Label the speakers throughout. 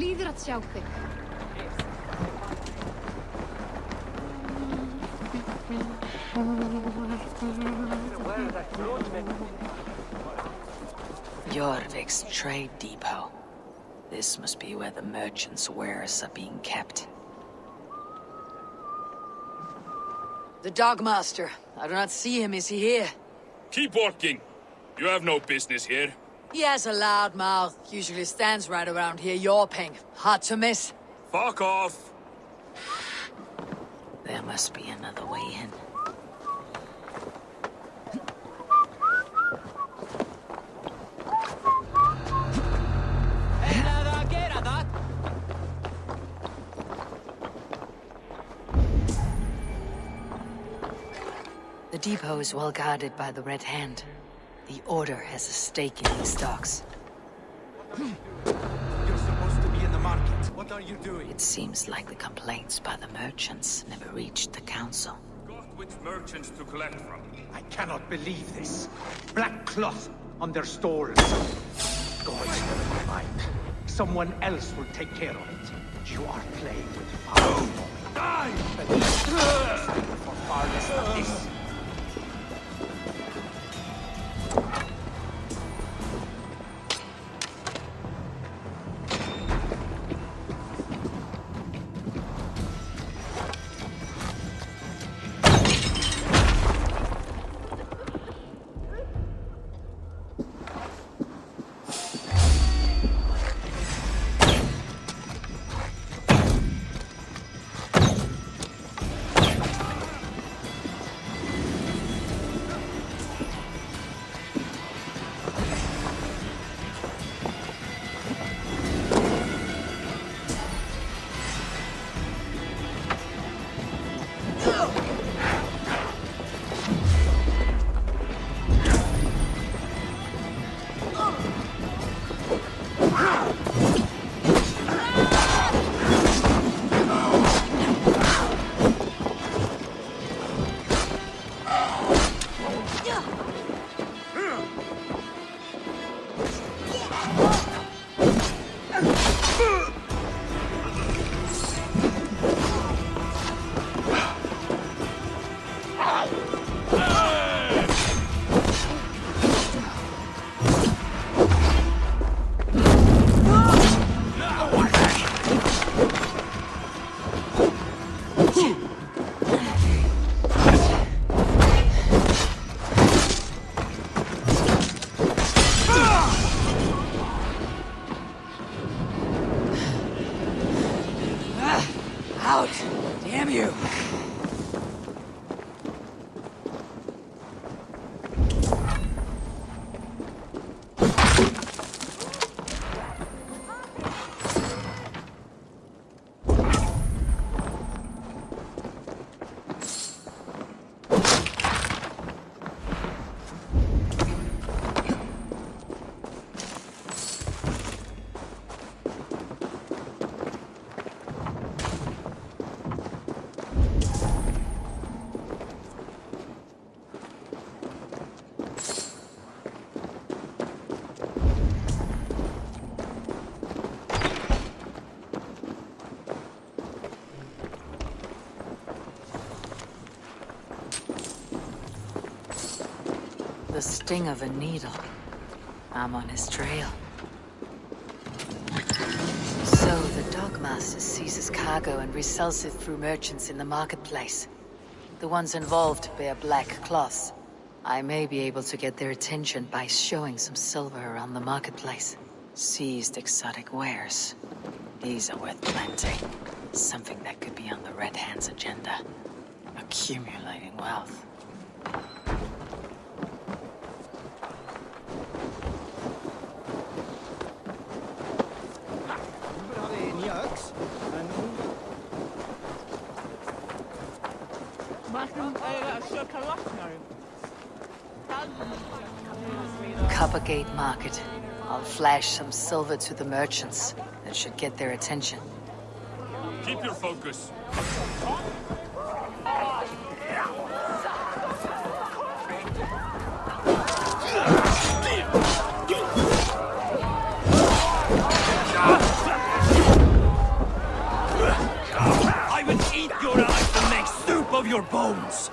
Speaker 1: Blíður að sjá þig.
Speaker 2: Jorvik's trade depot. This must be where the merchants' wares are being kept. The Dogmaster. I do not see him. Is he here?
Speaker 3: Keep walking. You have no business here.
Speaker 2: He has a loud mouth. Usually stands right around here yawping. Hard to miss.
Speaker 3: Fuck off.
Speaker 2: There must be another way in. The depot is well guarded by the Red Hand. The Order has a stake in these docks.
Speaker 4: You're supposed to be in the market. What are you doing?
Speaker 2: It seems like the complaints by the merchants never reached the council.
Speaker 3: Got which merchants to collect from?
Speaker 4: I cannot believe this. Black cloth on their stalls. Gods, never mind. Someone else will take care of it. You are playing with fire. Die! For far less than this.
Speaker 2: The sting of a needle. I'm on his trail. So the Dogmaster seizes cargo and resells it through merchants in the marketplace. The ones involved bear black cloths. I may be able to get their attention by showing some silver around the marketplace. Seized exotic wares. These are worth plenty. Something that could be on the Red Hand's agenda. Accumulating wealth. Coppergate Market. I'll flash some silver to the merchants. That should get their attention.
Speaker 3: Keep your focus.
Speaker 1: your bones!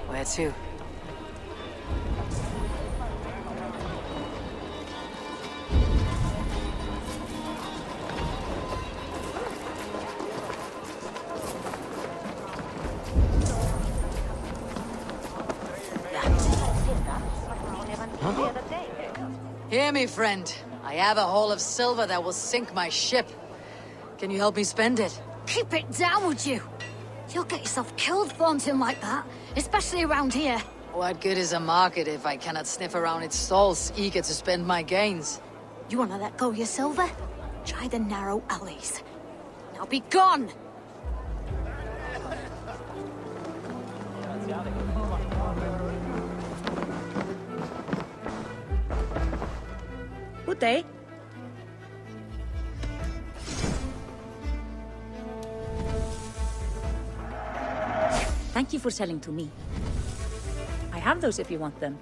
Speaker 2: Where to? Hear me, friend. I have a haul of silver that will sink my ship. Can you help me spend it?
Speaker 5: Keep it down, would you? You'll get yourself killed flaunting like that, especially around here.
Speaker 2: What good is a market if I cannot sniff around its stalls, eager to spend my gains?
Speaker 5: You wanna let go of your silver? Try the narrow alleys. Now be gone!
Speaker 6: Good day. Thank you for selling to me. I have those if you want them.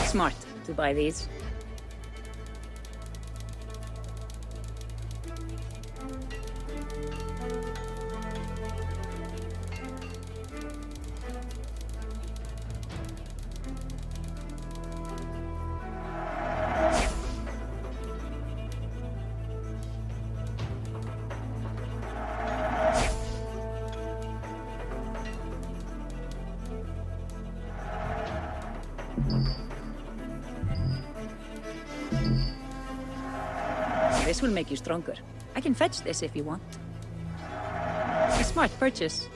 Speaker 6: Smart to buy these. This will make you stronger. I can fetch this if you want. A smart purchase.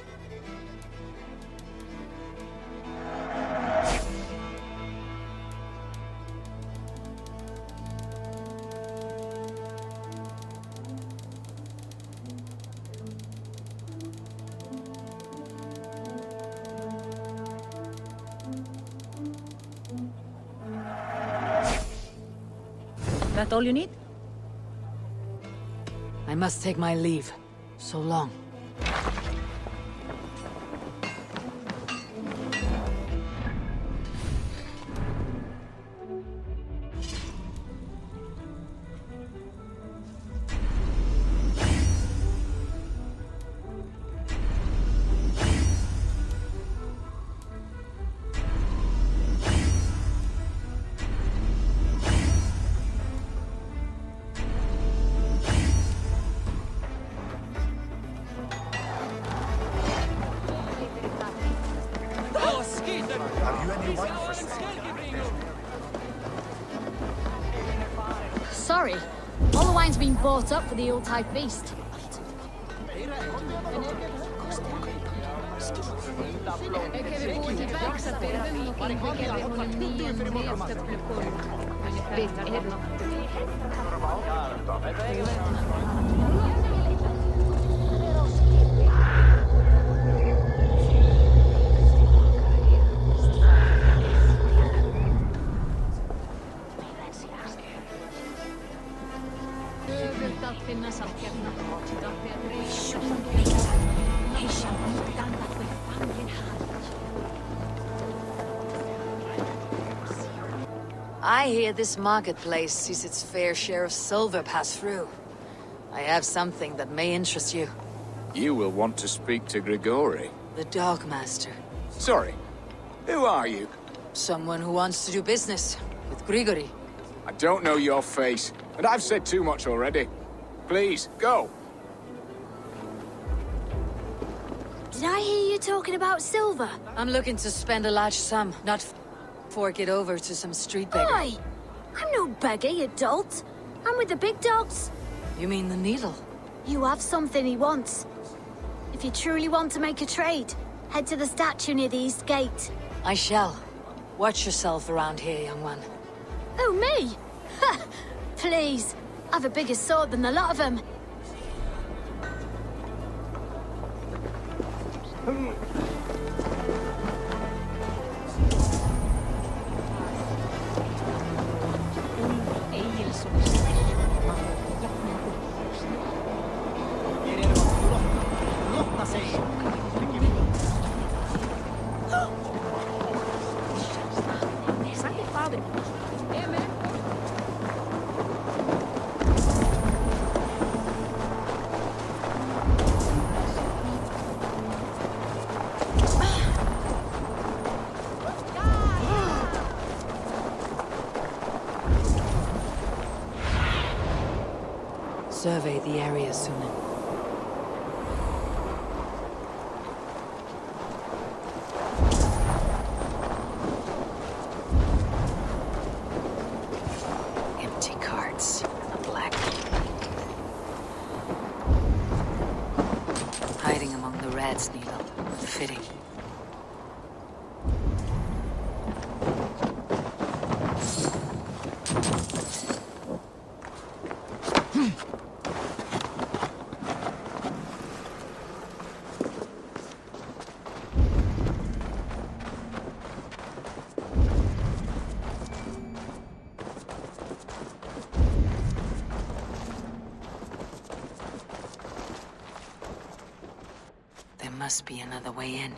Speaker 6: That all you need?
Speaker 2: I must take my leave. So long.
Speaker 5: Sorry. All the wine's been bought up for the old-type beast.
Speaker 2: I hear this marketplace sees its fair share of silver pass through. I have something that may interest you.
Speaker 7: You will want to speak to Grigori.
Speaker 2: The Dark Master.
Speaker 7: Sorry, who are you?
Speaker 2: Someone who wants to do business with Grigori.
Speaker 7: I don't know your face, and I've said too much already. Please, go.
Speaker 5: Did I hear you talking about silver?
Speaker 2: I'm looking to spend a large sum, not fork it over to some street beggar.
Speaker 5: Oi! I'm no beggar, you dolt. I'm with the big dogs.
Speaker 2: You mean the needle?
Speaker 5: You have something he wants. If you truly want to make a trade, head to the statue near the east gate.
Speaker 2: I shall. Watch yourself around here, young one.
Speaker 5: Oh, me? Ha! Please. I've a bigger sword than the lot of them.
Speaker 2: Survey the area soon. Empty carts. A black. Hiding among the rats, Needle. Fitting. Must be another way in.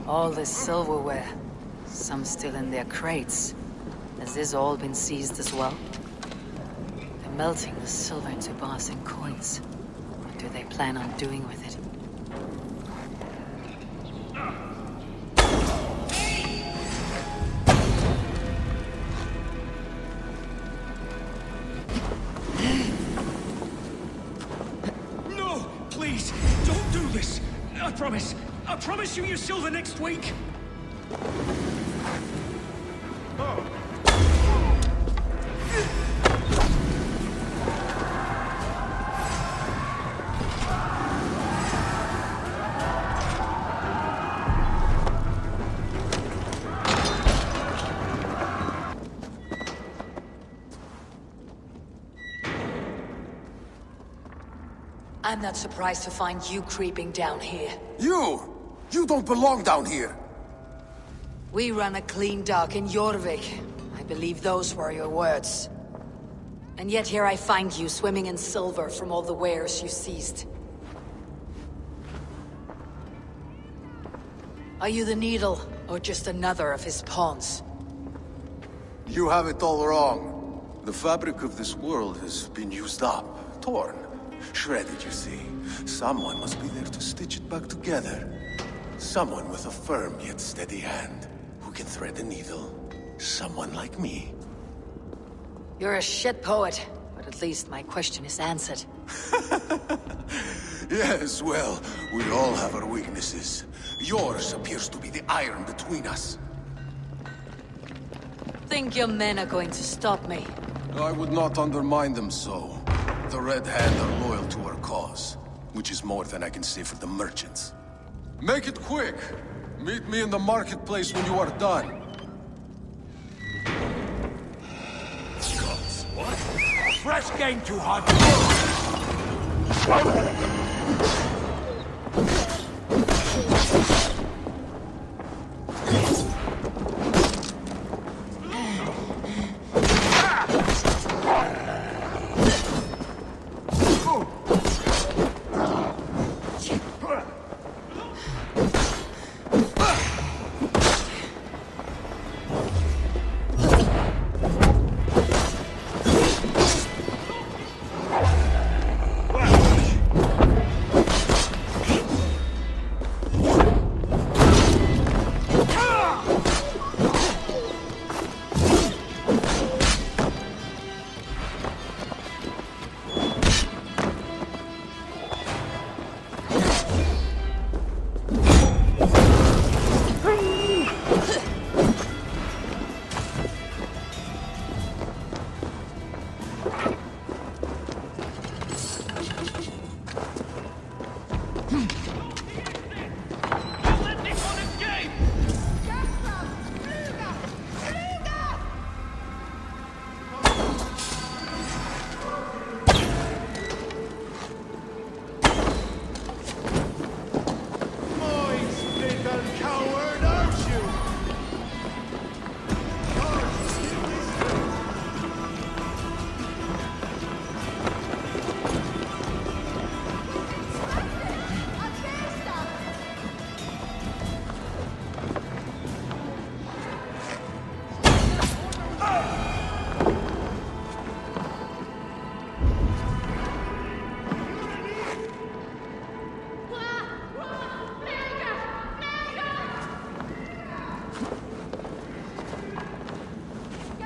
Speaker 2: All this silverware, some still in their crates. Has this all been seized as well? They're melting the silver into bars and coins. What do they plan on doing with it?
Speaker 4: No! Please! Don't do this! I promise! I promise you your silver next week!
Speaker 2: I'm not surprised to find you creeping down here.
Speaker 1: You! You don't belong down here!
Speaker 2: We run a clean dock in Jorvik. I believe those were your words. And yet here I find you swimming in silver from all the wares you seized. Are you the Needle, or just another of his pawns?
Speaker 1: You have it all wrong. The fabric of this world has been used up, torn, shredded, you see. Someone must be there to stitch it back together. Someone with a firm yet steady hand, who can thread the needle. Someone like me.
Speaker 2: You're a shit poet, but at least my question is answered.
Speaker 1: Yes, well, we all have our weaknesses. Yours appears to be the iron between us.
Speaker 2: Think your men are going to stop me?
Speaker 1: I would not undermine them so. The Red Hand are loyal to our cause, which is more than I can say for the merchants. Make it quick! Meet me in the marketplace when you are done.
Speaker 4: What? Fresh game too hard.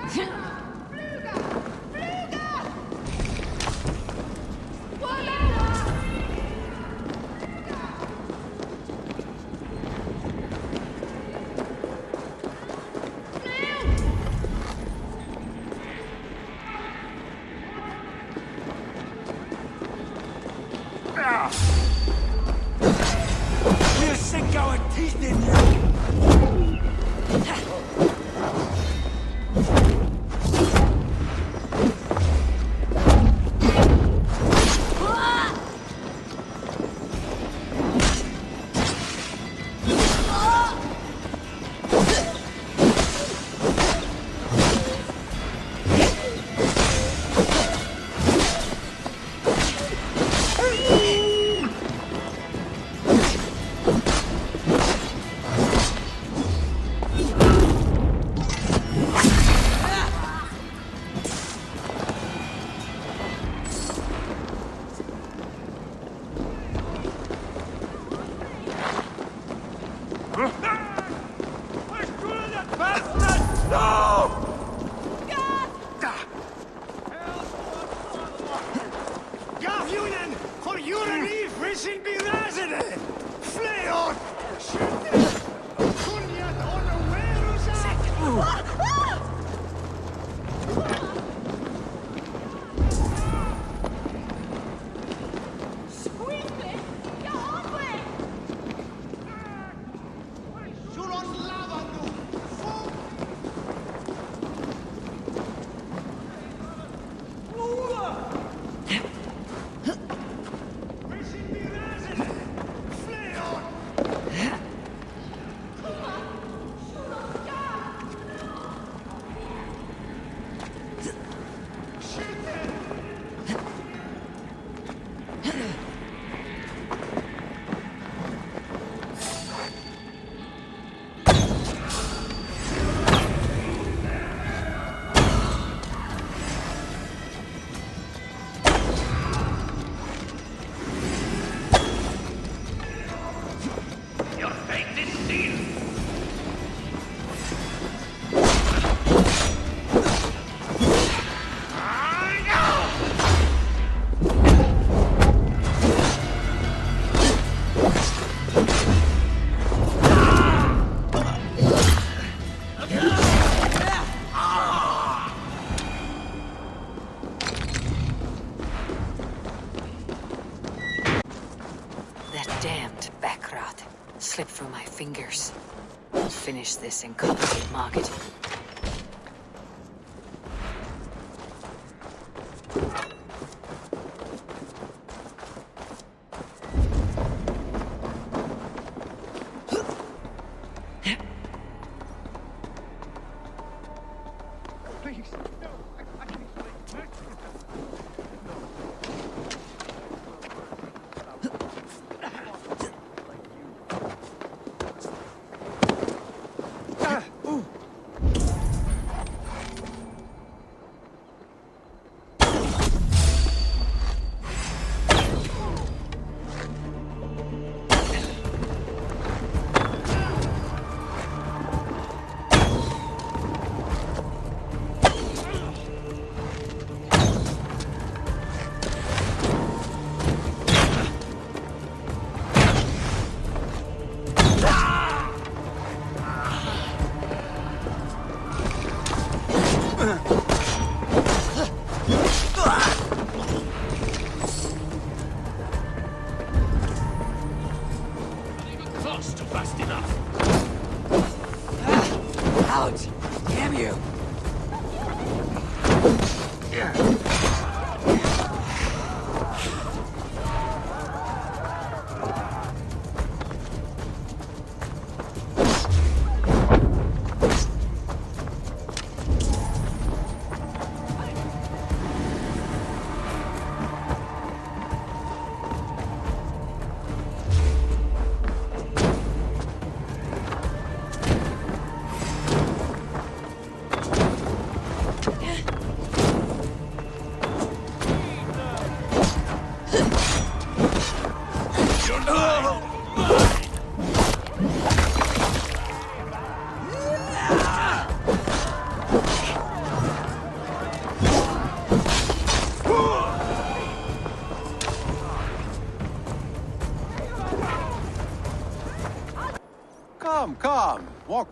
Speaker 4: You sink our teeth in you!
Speaker 2: Slip through my fingers. I'll finish this in Colonnade Market.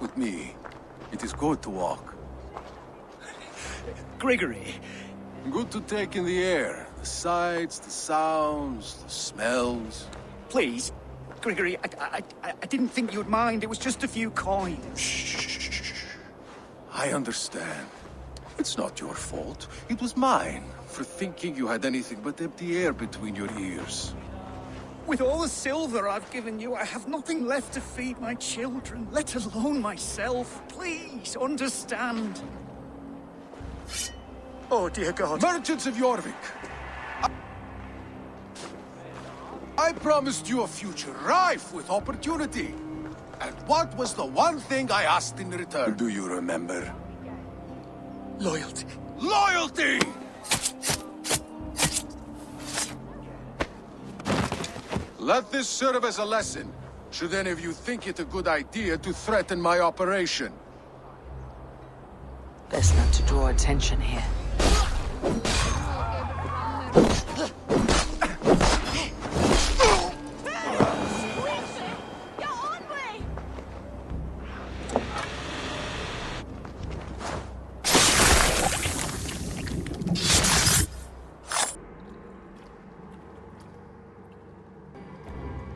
Speaker 1: with me. It is good to walk.
Speaker 8: Gregory.
Speaker 1: Good to take in the air. The sights, the sounds, the smells.
Speaker 8: Please, Gregory, I didn't think you'd mind. It was just a few coins.
Speaker 1: Shh. I understand. It's not your fault. It was mine for thinking you had anything but empty air between your ears.
Speaker 8: With all the silver I've given you, I have nothing left to feed my children, let alone myself. Please, understand. Oh, dear God.
Speaker 1: Merchants of Jorvik, I promised you a future rife with opportunity. And what was the one thing I asked in return? Do you remember?
Speaker 8: Loyalty.
Speaker 1: Loyalty! Let this serve as a lesson, should any of you think it a good idea to threaten my operation.
Speaker 2: Best not to draw attention here.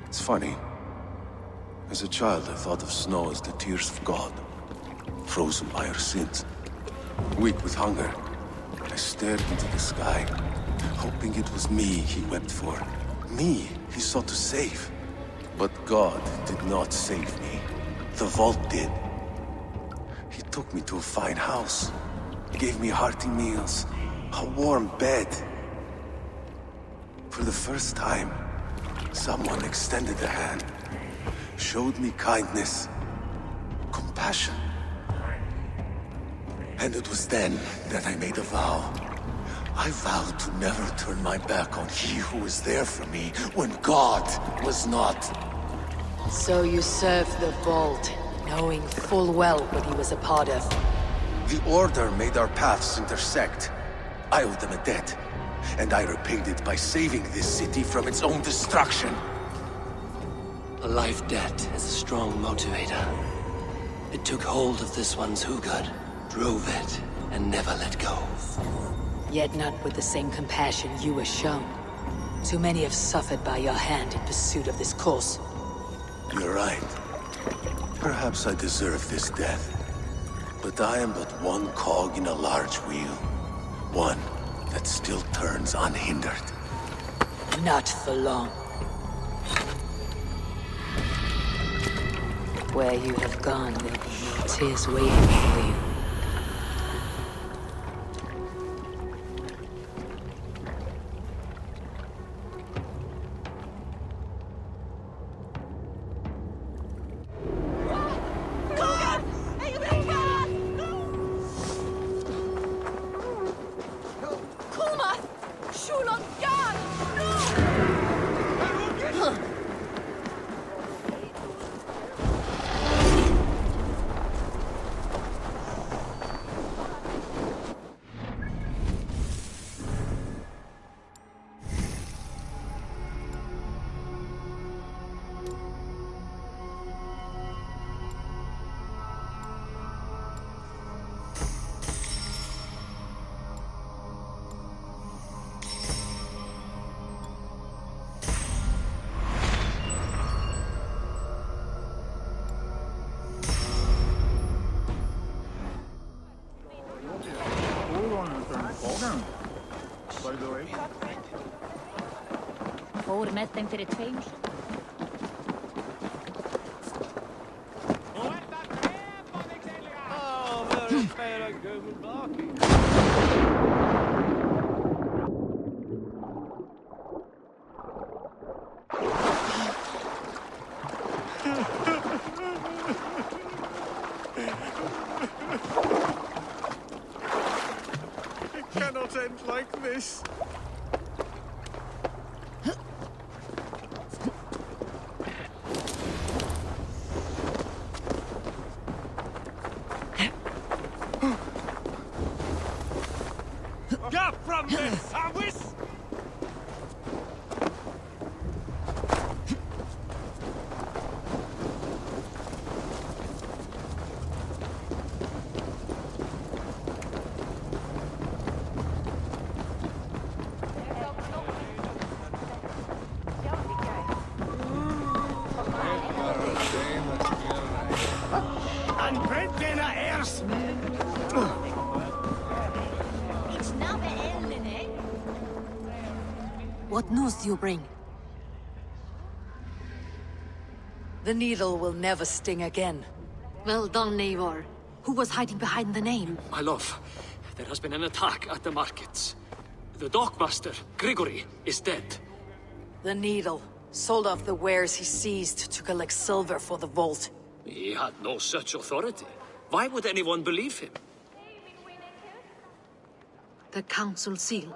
Speaker 1: It's funny. As a child, I thought of snow as the tears of God, frozen by our sins. Weak with hunger, I stared into the sky, hoping it was me he wept for. Me he sought to save. But God did not save me. The vault did. He took me to a fine house, gave me hearty meals, a warm bed. For the first time, someone extended a hand, showed me kindness, compassion. And it was then that I made a vow. I vowed to never turn my back on he who was there for me when God was not.
Speaker 2: So you served the Vault, knowing full well what he was a part of.
Speaker 1: The Order made our paths intersect. I owed them a debt, and I repaid it by saving this city from its own destruction.
Speaker 9: A life debt is a strong motivator. It took hold of this one's Hugad, drove it, and never let go.
Speaker 2: Yet not with the same compassion you were shown. Too many have suffered by your hand in pursuit of this course.
Speaker 1: You're right. Perhaps I deserve this death. But I am but one cog in a large wheel. One that still turns unhindered.
Speaker 2: Not for long. Where you have gone, there'll be no tears waiting for you.
Speaker 10: Fór með þeim fyrir tveimur.
Speaker 8: It cannot end like this.
Speaker 11: What news do you bring?
Speaker 2: The needle will never sting again.
Speaker 11: Well done, Eivor. Who was hiding behind the name?
Speaker 12: My love, there has been an attack at the markets. The dockmaster, Grigory, is dead.
Speaker 2: The needle sold off the wares he seized to collect silver for the vault.
Speaker 12: He had no such authority. Why would anyone believe him?
Speaker 11: The council seal.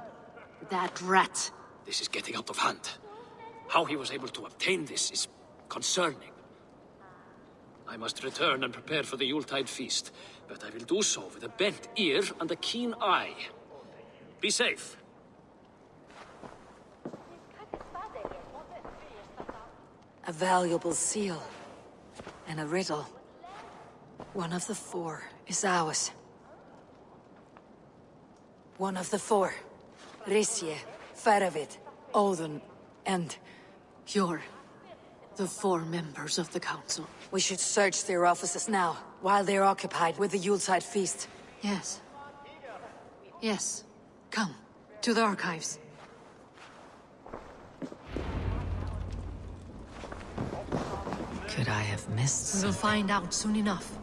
Speaker 11: That rat.
Speaker 12: This is getting out of hand. How he was able to obtain this is concerning. I must return and prepare for the Yuletide feast, but I will do so with a bent ear and a keen eye. Be safe.
Speaker 2: A valuable seal. And a riddle. One of the four is ours. One of the four. Risje, Faravid, Odin, and...
Speaker 11: You're the 4 members of the council.
Speaker 2: We should search their offices now, while they're occupied with the Yuletide feast.
Speaker 11: Yes. Yes. Come, to the archives.
Speaker 2: Could I have missed something?
Speaker 11: We'll find out soon enough.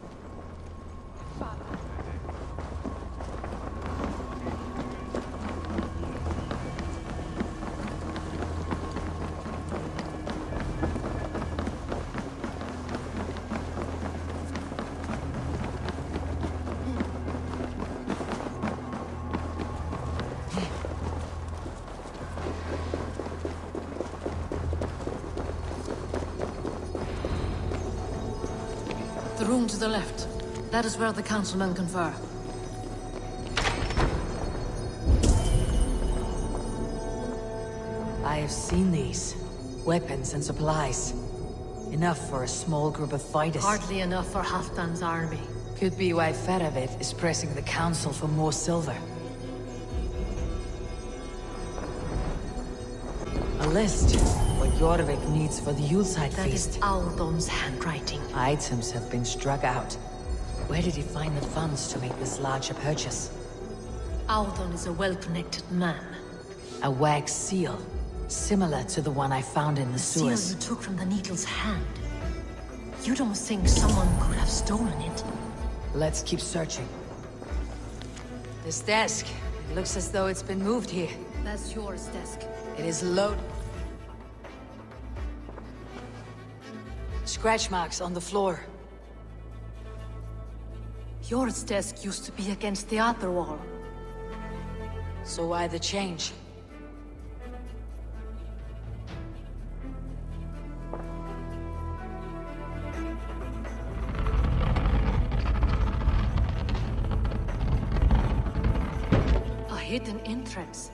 Speaker 11: The room to the left. That is where the councilmen confer.
Speaker 2: I have seen these. Weapons and supplies. Enough for a small group of fighters.
Speaker 11: Hardly enough for Halfdan's army.
Speaker 2: Could be why Faravid is pressing the council for more silver. A list. What Jorvik needs for the Yuletide
Speaker 11: That
Speaker 2: feast.
Speaker 11: is Aldon's handwriting.
Speaker 2: Items have been struck out. Where did he find the funds to make this larger purchase?
Speaker 11: Aldon is a well-connected man.
Speaker 2: A wax seal. Similar to the one I found in the
Speaker 11: Seal
Speaker 2: sewers.
Speaker 11: you took from the needle's hand. You don't think someone could have stolen it?
Speaker 2: Let's keep searching. This desk. It looks as though it's been moved here.
Speaker 11: That's yours, desk.
Speaker 2: It is loaded. Scratch marks on the floor.
Speaker 11: Yours desk used to be against the other wall.
Speaker 2: So why the change?
Speaker 11: A hidden entrance.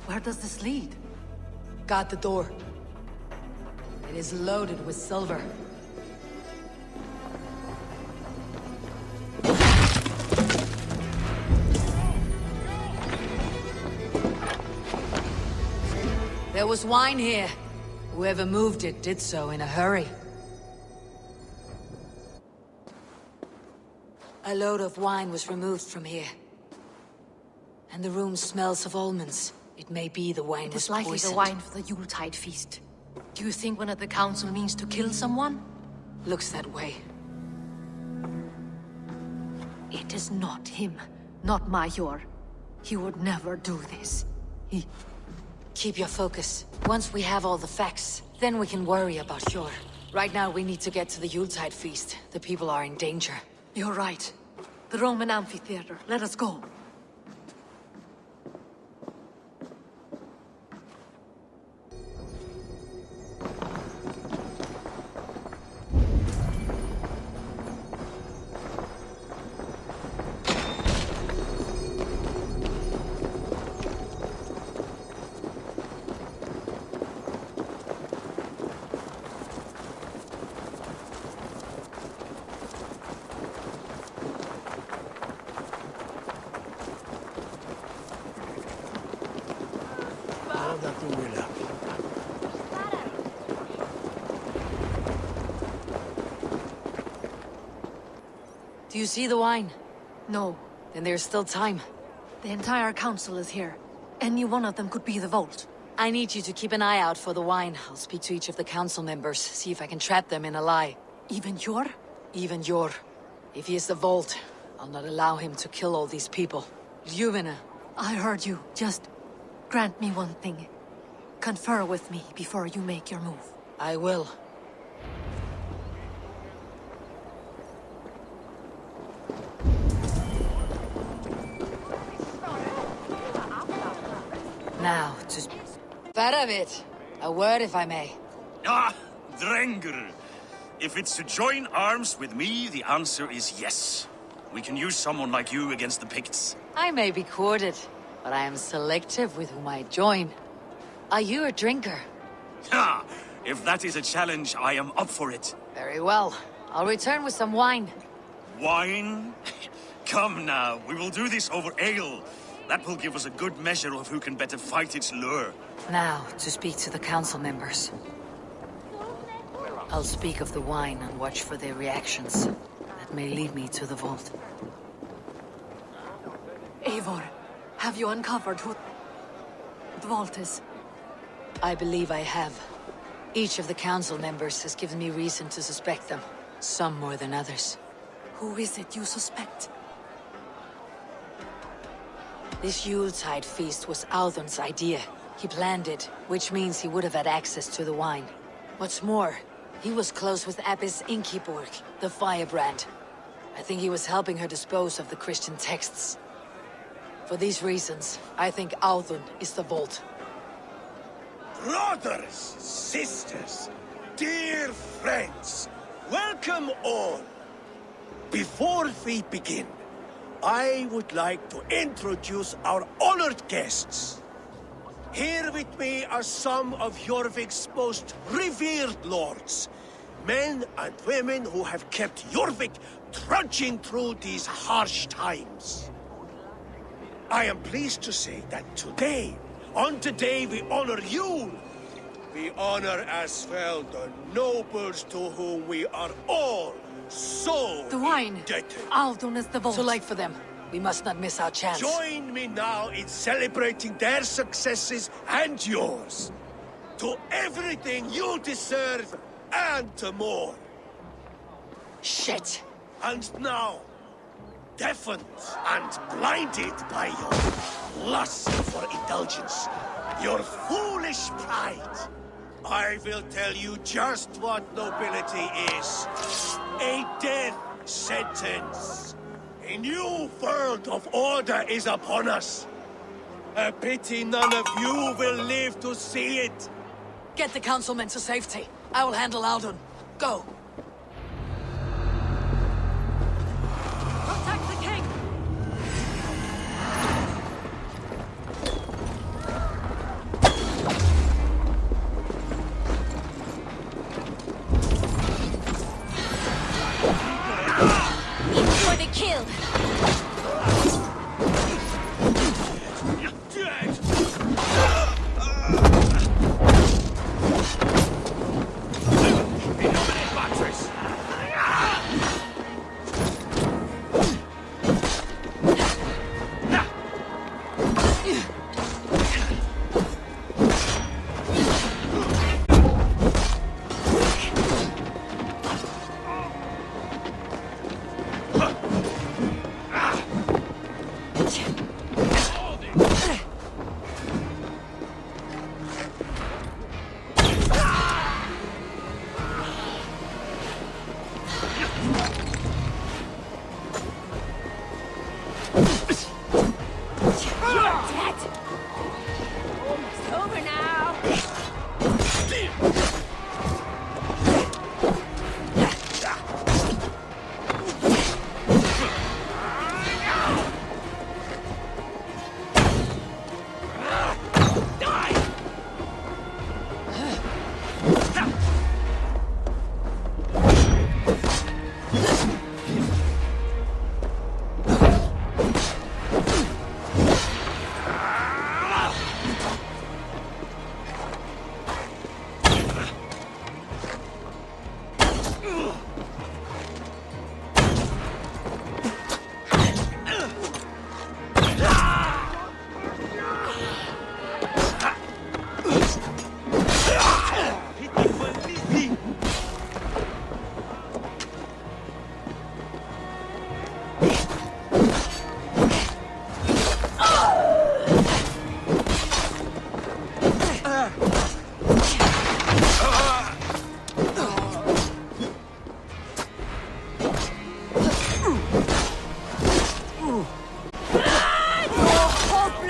Speaker 11: Where does this lead?
Speaker 2: Got the door. It is loaded with silver. There was wine here. Whoever moved it did so in a hurry. A load of wine was removed from here. And the room smells of almonds. It may be the wine was
Speaker 11: It is likely
Speaker 2: poisoned.
Speaker 11: the wine for the Yuletide feast. Do you think one of the council means to kill someone?
Speaker 2: Looks that way.
Speaker 11: It is not him. Not Major. He would never do this. He...
Speaker 2: Keep your focus. Once we have all the facts, then we can worry about Sjor. Right now we need to get to the Yuletide feast. The people are in danger.
Speaker 11: You're right. The Roman amphitheater. Let us go.
Speaker 2: Do you see the wine?
Speaker 11: No.
Speaker 2: Then there's still time.
Speaker 11: The entire council is here. Any one of them could be the vault.
Speaker 2: I need you to keep an eye out for the wine. I'll speak to each of the council members, see if I can trap them in a lie.
Speaker 11: Even Yor?
Speaker 2: Even Yor. If he is the Vault, I'll not allow him to kill all these people. Ljuvena.
Speaker 11: I heard you. Just grant me one thing. Confer with me before you make your move.
Speaker 2: I will. Now, just... Varavit! A word, if I may.
Speaker 13: Ah, Drengr. If it's to join arms with me, the answer is yes. We can use someone like you against the Picts.
Speaker 2: I may be courted, but I am selective with whom I join. Are you a drinker?
Speaker 13: Ha! If that is a challenge, I am up for it.
Speaker 2: Very well. I'll return with some wine.
Speaker 13: Wine? Come now, we will do this over ale. That will give us a good measure of who can better fight its lure.
Speaker 2: Now, to speak to the council members. I'll speak of the wine and watch for their reactions. That may lead me to the vault.
Speaker 11: Eivor, have you uncovered who the vault is?
Speaker 2: I believe I have. Each of the council members has given me reason to suspect them. Some more than others.
Speaker 11: Who is it you suspect?
Speaker 2: This Yuletide feast was Audun's idea. He planned it, which means he would have had access to the wine. What's more, he was close with Abbess Inkiborg, the firebrand. I think he was helping her dispose of the Christian texts. For these reasons, I think Audun is the Vault.
Speaker 14: Brothers, sisters, dear friends, welcome all. Before we begin, I would like to introduce our honored guests. Here with me are some of Jorvik's most revered lords. Men and women who have kept Jorvik trudging through these harsh times. I am pleased to say that today, on today we honor you. We honor as well the nobles to whom we are all so
Speaker 11: the wine.
Speaker 14: indebted.
Speaker 11: Audun is the Vault.
Speaker 2: Too late for them. We must not miss our chance.
Speaker 14: Join me now in celebrating their successes and yours. To everything you deserve and more.
Speaker 2: Shit.
Speaker 14: And now, deafened and blinded by your lust for indulgence, your foolish pride, I will tell you just what nobility is. A death sentence. A new world of order is upon us. A pity none of you will live to see it.
Speaker 2: Get the councilmen to safety. I will handle Audun. Go.
Speaker 11: Protect the king!
Speaker 5: For the kill!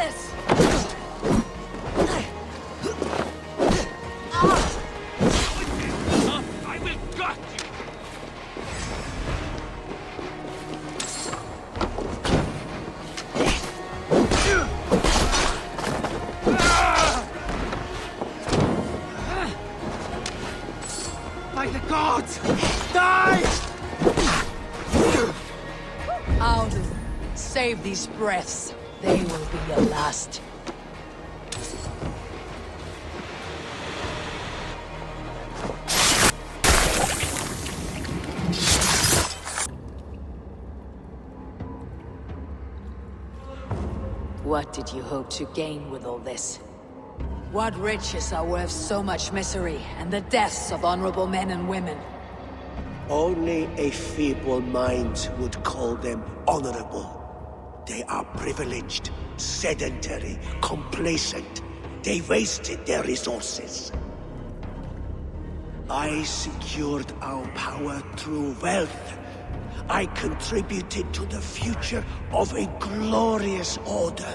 Speaker 2: this!
Speaker 4: I will gut you! By the gods! Die!
Speaker 2: Alden, save these breaths. They will be your last. What did you hope to gain with all this? What riches are worth so much misery and the deaths of honorable men and women?
Speaker 14: Only a feeble mind would call them honorable. They are privileged, sedentary, complacent. They wasted their resources. I secured our power through wealth. I contributed to the future of a glorious order.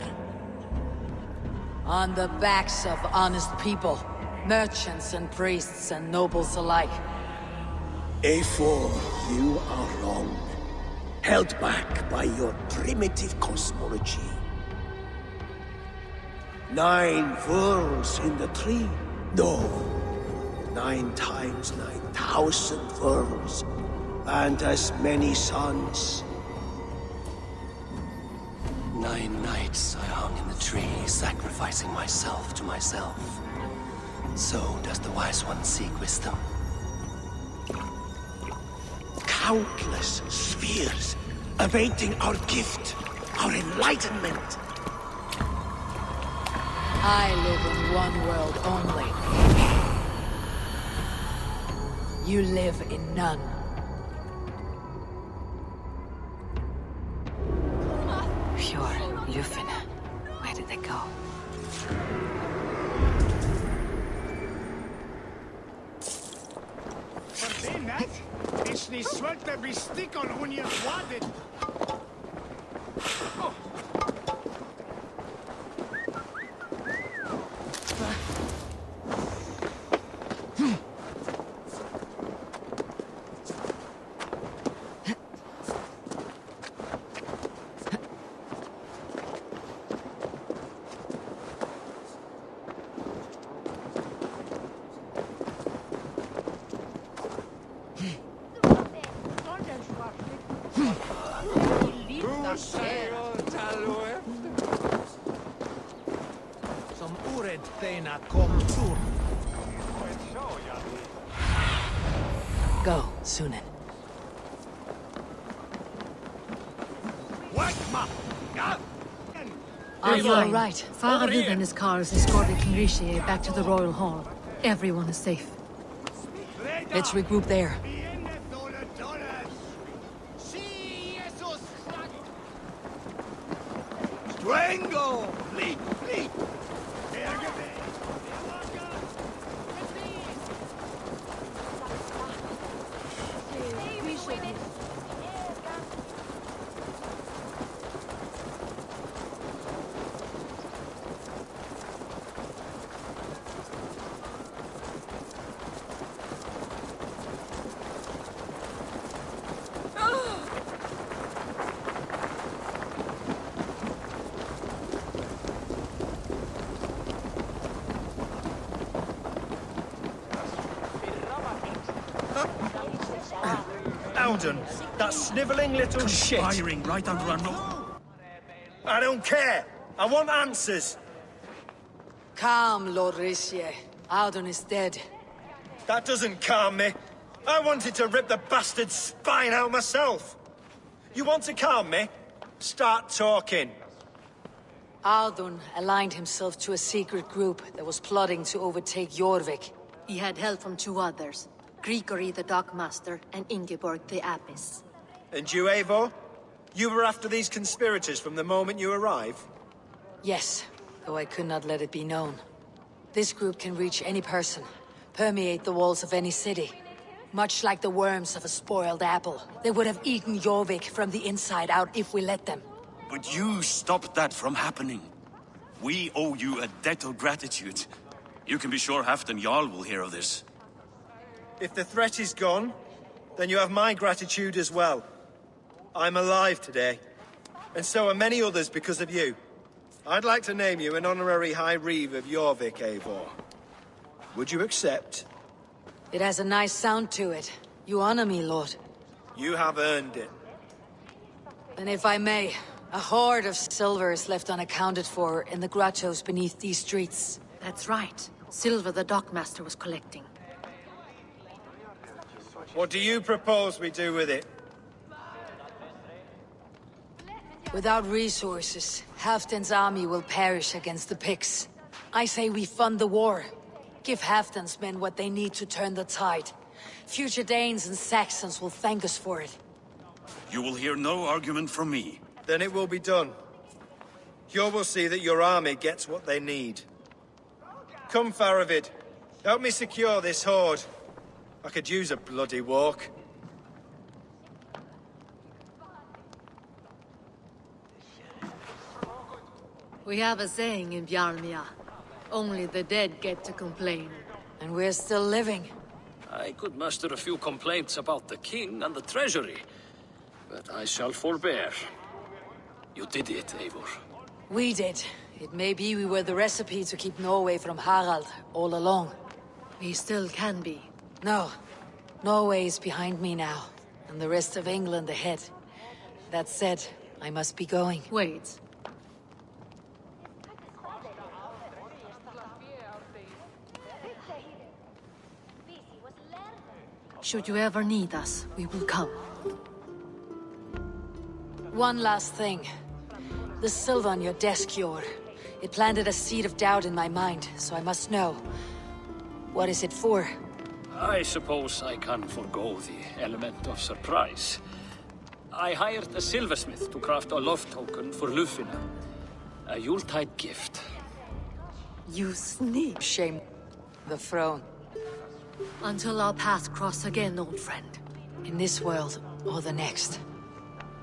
Speaker 2: On the backs of honest people, merchants and priests and nobles alike.
Speaker 14: A4, you are wrong. Held back by your primitive cosmology. 9 worlds in the tree? No. 9 times 9,000 worlds. And as many suns.
Speaker 9: 9 nights I hung in the tree, sacrificing myself to myself. So does the wise one seek wisdom.
Speaker 14: Countless spheres, awaiting our gift, our enlightenment.
Speaker 2: I live in one world only. You live in none. Pure Lufin. Where did they go?
Speaker 4: Ni svälta blir stickon hon gör vadet.
Speaker 2: Go, Sunan.
Speaker 11: Are
Speaker 2: you all right?
Speaker 11: Father and his cars escorted King Rishi back to the Royal Hall. Everyone is safe.
Speaker 2: Let's regroup there.
Speaker 14: Strangle! Leap, leap!
Speaker 15: Alden, that snivelling little shit.
Speaker 13: Conspiring right under our nose.
Speaker 15: I don't care. I want answers.
Speaker 2: Calm, Lord Rishi. Alden is dead.
Speaker 15: That doesn't calm me. I wanted to rip the bastard's spine out myself. You want to calm me? Start talking.
Speaker 2: Alden aligned himself to a secret group that was plotting to overtake Jorvik.
Speaker 11: He had help from 2 others. Grigory the Dockmaster and Ingeborg the Abbess.
Speaker 15: And you, Eivor? You were after these conspirators from the moment you arrived?
Speaker 2: Yes, though I could not let it be known. This group can reach any person, permeate the walls of any city. Much like the worms of a spoiled apple, they would have eaten Jorvik from the inside out if we let them.
Speaker 13: But you stopped that from happening. We owe you a debt of gratitude. You can be sure Halfdan Jarl will hear of this.
Speaker 15: If the threat is gone, then you have my gratitude as well. I'm alive today, and so are many others because of you. I'd like to name you an honorary High Reeve of Jorvik, Eivor. Would you accept?
Speaker 2: It has a nice sound to it. You honor me, Lord.
Speaker 15: You have earned it.
Speaker 2: And if I may, a hoard of silver is left unaccounted for in the grottos beneath these streets.
Speaker 11: That's right. Silver the dockmaster was collecting.
Speaker 15: What do you propose we do with it?
Speaker 2: Without resources, Halfdan's army will perish against the Picts. I say we fund the war. Give Halfdan's men what they need to turn the tide. Future Danes and Saxons will thank us for it.
Speaker 13: You will hear no argument from me.
Speaker 15: Then it will be done. You will see that your army gets what they need. Come, Faravid. Help me secure this hoard. I could use a bloody walk.
Speaker 11: We have a saying in Bjarmia. Only the dead get to complain.
Speaker 2: And we're still living.
Speaker 12: I could muster a few complaints about the king and the treasury, but I shall forbear. You did it, Eivor.
Speaker 2: We did. It may be we were the recipe to keep Norway from Harald all along.
Speaker 11: We still can be.
Speaker 2: No. Norway is behind me now, and the rest of England ahead. That said, I must be going.
Speaker 11: Wait. Should you ever need us, we will come.
Speaker 2: One last thing. The silver on your desk, Yor. It planted a seed of doubt in my mind, so I must know. What is it for?
Speaker 12: I suppose I can forgo the element of surprise. I hired a silversmith to craft a love token for Lufina. A Yuletide gift.
Speaker 11: You sneak.
Speaker 2: Shame. The throne.
Speaker 11: Until our paths cross again, old friend.
Speaker 2: In this world, or the next.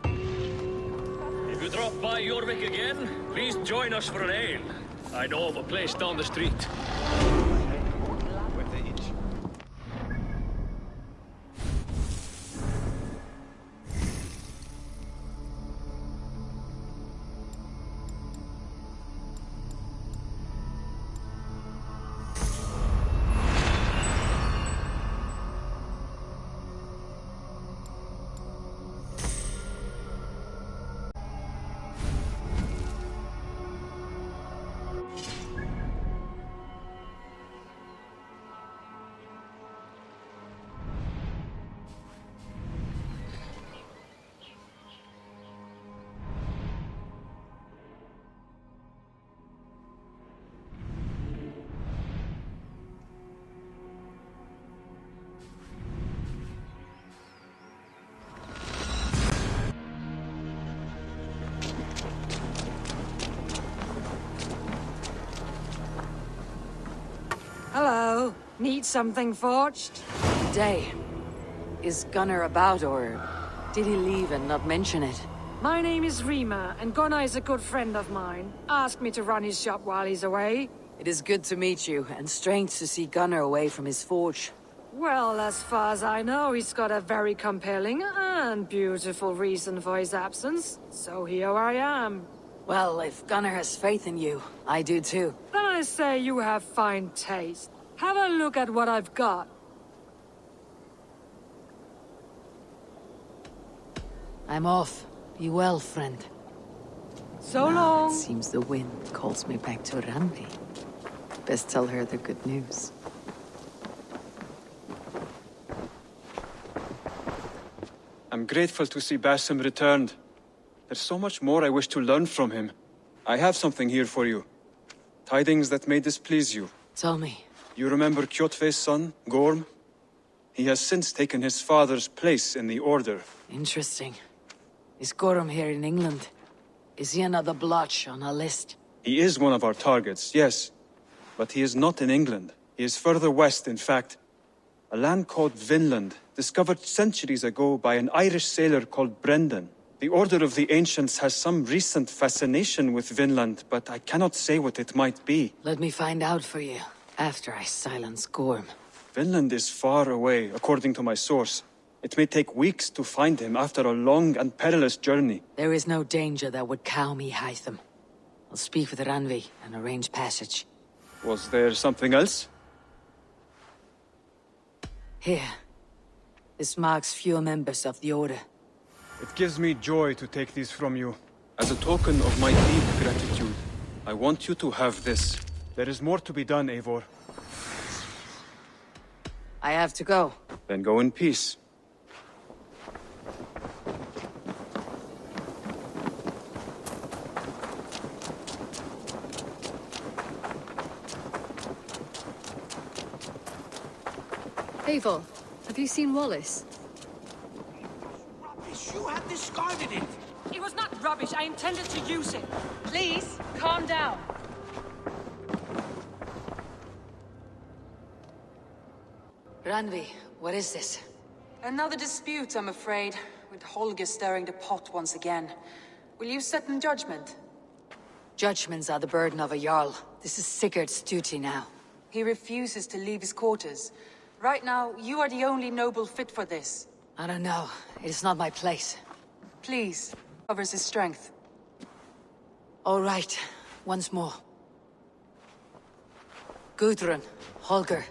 Speaker 12: If you drop by Jorvik again, please join us for an ale. I know of a place down the street.
Speaker 16: Hello. Need something forged?
Speaker 2: Day. Is Gunnar about, or did he leave and not mention it?
Speaker 16: My name is Rima, and Gunnar is a good friend of mine. Asked me to run his shop while he's away.
Speaker 2: It is good to meet you, and strange to see Gunnar away from his forge.
Speaker 16: Well, as far as I know, he's got a very compelling and beautiful reason for his absence. So here I am.
Speaker 2: Well, if Gunnar has faith in you, I do too.
Speaker 16: Then I say you have fine taste. Have a look at what I've got.
Speaker 2: I'm off. Be well, friend.
Speaker 16: So long.
Speaker 2: It seems the wind calls me back to Randi. Best tell her the good news.
Speaker 17: I'm grateful to see Basim returned. There's so much more I wish to learn from him. I have something here for you. Tidings that may displease you.
Speaker 2: Tell me.
Speaker 17: You remember Kjotve's son, Gorm? He has since taken his father's place in the Order.
Speaker 2: Interesting. Is Gorm here in England? Is he another blotch on our list?
Speaker 17: He is one of our targets, yes. But he is not in England. He is further west, in fact. A land called Vinland, discovered centuries ago by an Irish sailor called Brendan. The Order of the Ancients has some recent fascination with Vinland, but I cannot say what it might be.
Speaker 2: Let me find out for you, after I silence Gorm.
Speaker 17: Vinland is far away, according to my source. It may take weeks to find him after a long and perilous journey.
Speaker 2: There is no danger that would cow me, Hytham. I'll speak with Randvi and arrange passage.
Speaker 17: Was there something else?
Speaker 2: Here. This marks few members of the Order.
Speaker 17: It gives me joy to take these from you. As a token of my deep gratitude, I want you to have this. There is more to be done, Eivor.
Speaker 2: I have to go.
Speaker 17: Then go in peace.
Speaker 18: Eivor, have you seen Wallace?
Speaker 14: Rubbish! You have discarded it!
Speaker 16: It was not rubbish. I intended to use it. Please, calm down.
Speaker 2: Randvi, what is this?
Speaker 19: Another dispute, I'm afraid, with Holger stirring the pot once again. Will you set in judgment?
Speaker 2: Judgments are the burden of a Jarl. This is Sigurd's duty now.
Speaker 19: He refuses to leave his quarters. Right now, you are the only noble fit for this.
Speaker 2: I don't know. It is not my place.
Speaker 19: Please, covers his strength.
Speaker 2: All right. Once more. Gudrun, Holger,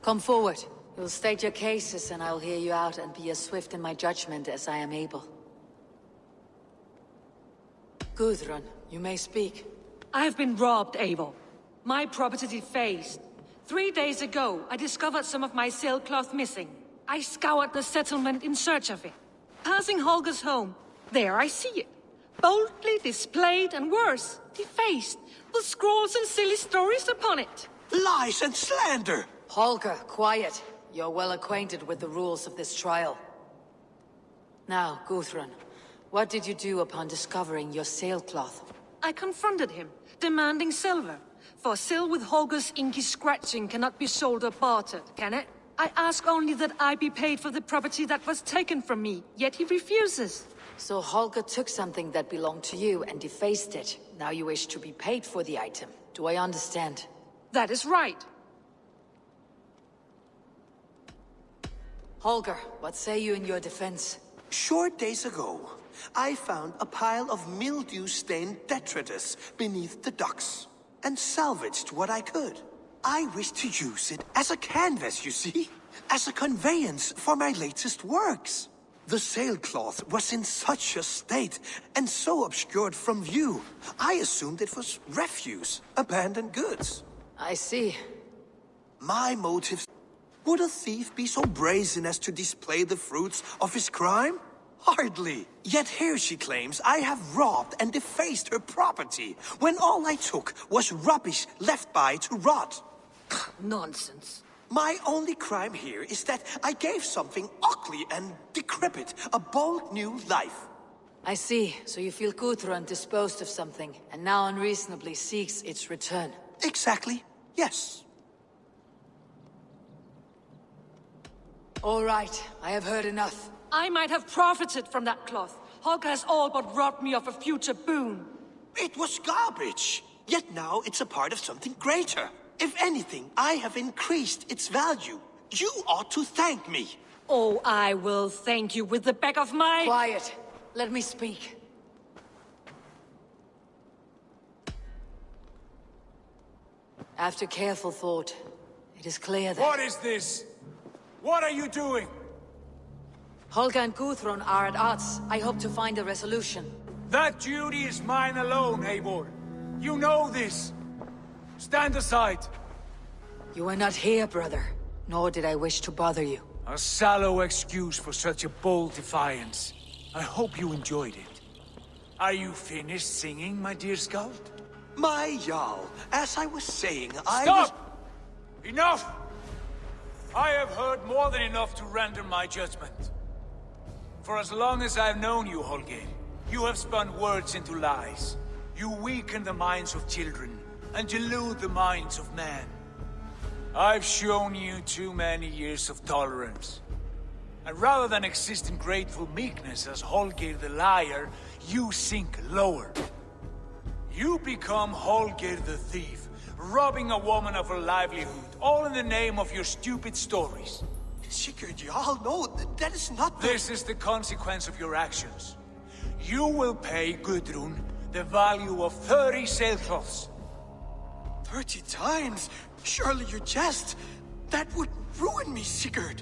Speaker 2: come forward. You'll state your cases and I'll hear you out and be as swift in my judgment as I am able. Gudrun, you may speak.
Speaker 16: I have been robbed, Eivor. My property defaced. 3 days ago, I discovered some of my sailcloth missing. I scoured the settlement in search of it. Passing Holger's home, there I see it. Boldly displayed and worse, defaced, with scrawls and silly stories upon it.
Speaker 14: Lies and slander!
Speaker 2: Holger, quiet. You're well acquainted with the rules of this trial. Now, Gudrun, what did you do upon discovering your sailcloth?
Speaker 16: I confronted him, demanding silver. For sil with Holger's inky scratching cannot be sold or bartered, can it? I ask only that I be paid for the property that was taken from me, yet he refuses.
Speaker 2: So Holger took something that belonged to you and defaced it. Now you wish to be paid for the item. Do I understand?
Speaker 16: That is right.
Speaker 2: Holger, what say you in your defense?
Speaker 14: Short days ago, I found a pile of mildew-stained detritus beneath the docks, and salvaged what I could. I wish to use it as a canvas, you see? As a conveyance for my latest works. The sailcloth was in such a state, and so obscured from view, I assumed it was refuse, abandoned goods.
Speaker 2: I see.
Speaker 14: My motives... Would a thief be so brazen as to display the fruits of his crime? Hardly. Yet here she claims I have robbed and defaced her property, when all I took was rubbish left by to rot.
Speaker 16: Nonsense.
Speaker 14: My only crime here is that I gave something ugly and decrepit a bold new life.
Speaker 2: I see. So you feel Gudrun disposed of something, and now unreasonably seeks its return.
Speaker 14: Exactly. Yes.
Speaker 2: All right. I have heard enough.
Speaker 16: I might have profited from that cloth. Holger has all but robbed me of a future boon.
Speaker 14: It was garbage. Yet now it's a part of something greater. If anything, I have increased its value. You ought to thank me.
Speaker 16: Oh, I will thank you with the back of my...
Speaker 2: Quiet. Let me speak. After careful thought, it is clear that...
Speaker 13: What is this? What are you doing?
Speaker 2: Holger and Gudrun are at odds. I hope to find a resolution.
Speaker 13: That duty is mine alone, Eivor. You know this. Stand aside.
Speaker 2: You were not here, brother. Nor did I wish to bother you.
Speaker 13: A sallow excuse for such a bold defiance. I hope you enjoyed it. Are you finished singing, my dear Skald?
Speaker 14: My Jarl, as I was saying,
Speaker 13: Stop! Enough! I have heard more than enough to render my judgment. For as long as I've known you, Holger, you have spun words into lies. You weaken the minds of children and delude the minds of men. I've shown you too many years of tolerance. And rather than exist in grateful meekness as Holgeir the liar, you sink lower. You become Holgeir the thief, robbing a woman of her livelihood, all in the name of your stupid stories.
Speaker 14: Sigurd, you all know that is not the...
Speaker 13: This is the consequence of your actions. You will pay Gudrun the value of 30 sailcloths.
Speaker 14: 30 times? Surely you jest. That would ruin me, Sigurd.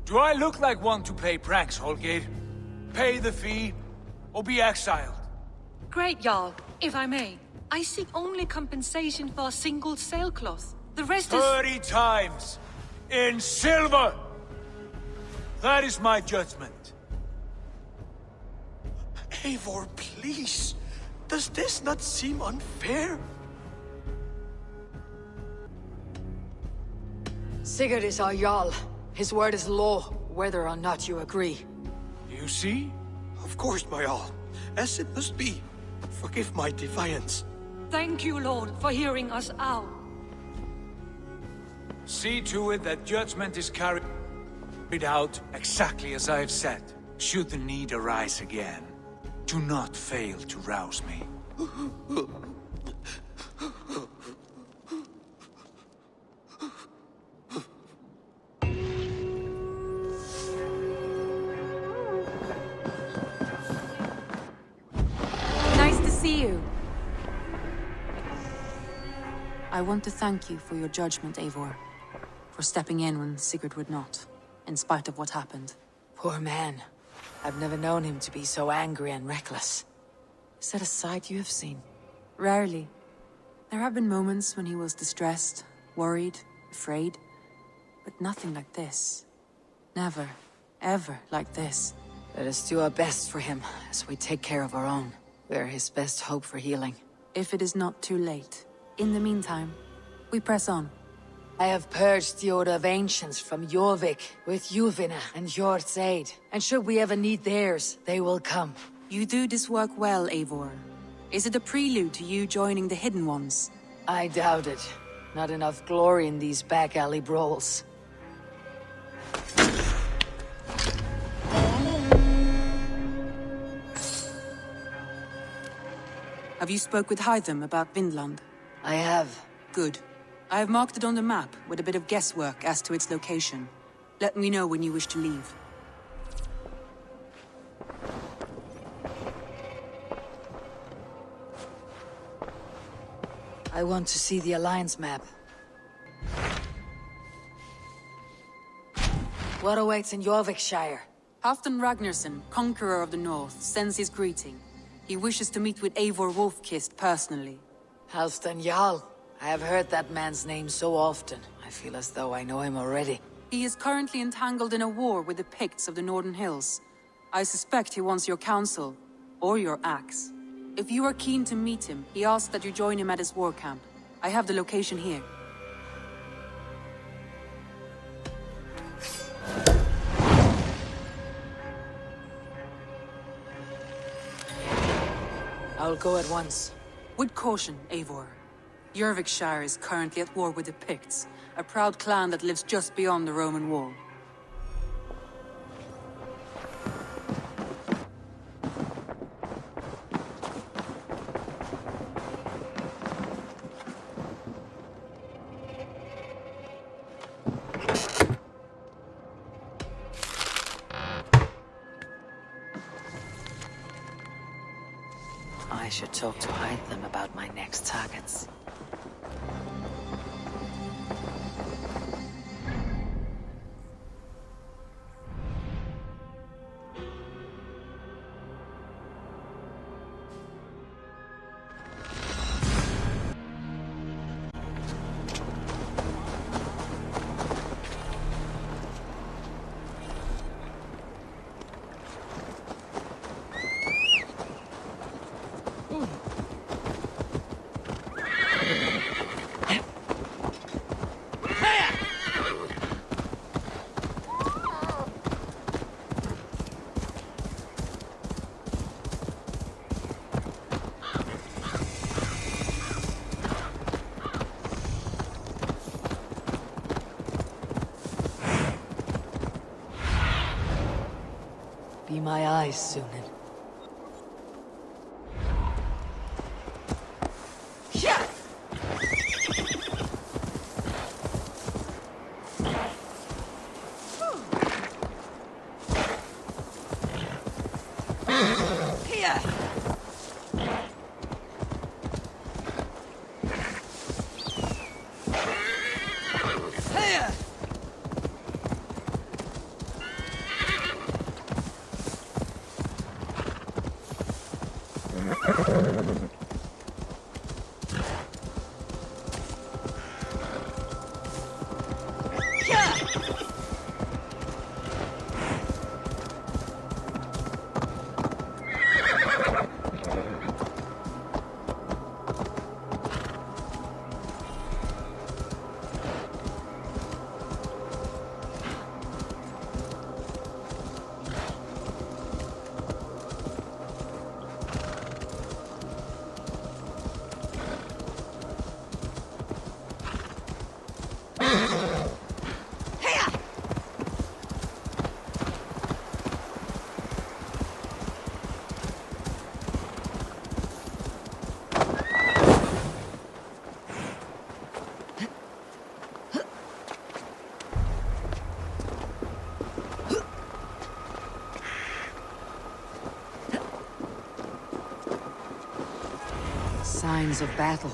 Speaker 13: Do I look like one to play pranks, Holgeir? Pay the fee, or be exiled.
Speaker 16: Great, Jarl. If I may, I seek only compensation for a single sailcloth. The rest is...
Speaker 13: 30 times! In silver! That is my judgment.
Speaker 14: Eivor, please. Does this not seem unfair?
Speaker 2: Sigurd is our Jarl. His word is law, whether or not you agree.
Speaker 13: You see?
Speaker 14: Of course, my Jarl. As it must be. Forgive my defiance.
Speaker 16: Thank you, Lord, for hearing us out.
Speaker 13: See to it that judgment is carried out exactly as I have said. Should the need arise again, do not fail to rouse me.
Speaker 19: Nice to see you. I want to thank you for your judgment, Eivor. For stepping in when Sigurd would not, in spite of what happened.
Speaker 2: Poor man. I've never known him to be so angry and reckless. Is that a side you have seen?
Speaker 19: Rarely. There have been moments when he was distressed, worried, afraid. But nothing like this. Never, ever like this.
Speaker 2: Let us do our best for him, as we take care of our own. We are his best hope for healing.
Speaker 19: If it is not too late. In the meantime, we press on.
Speaker 2: I have purged the Order of Ancients from Jorvik with Juvina and Jord's aid. And should we ever need theirs, they will come.
Speaker 19: You do this work well, Eivor. Is it a prelude to you joining the Hidden Ones?
Speaker 2: I doubt it. Not enough glory in these back alley brawls.
Speaker 19: Have you spoke with Hytham about Vinland?
Speaker 2: I have.
Speaker 19: Good. I have marked it on the map with a bit of guesswork as to its location. Let me know when you wish to leave.
Speaker 2: I want to see the Alliance map. What awaits in Jorvikshire?
Speaker 19: Halfdan Ragnarsson, Conqueror of the North, sends his greeting. He wishes to meet with Eivor Wolfkist personally.
Speaker 2: Halfdan Jarl. I have heard that man's name so often. I feel as though I know him already.
Speaker 19: He is currently entangled in a war with the Picts of the Northern Hills. I suspect he wants your counsel, or your axe. If you are keen to meet him, he asks that you join him at his war camp. I have the location here.
Speaker 2: I'll go at once.
Speaker 19: With caution, Eivor. Jorvikshire is currently at war with the Picts, a proud clan that lives just beyond the Roman wall.
Speaker 2: I should talk to Hytham about my next targets. my eyes soon. Signs of battle.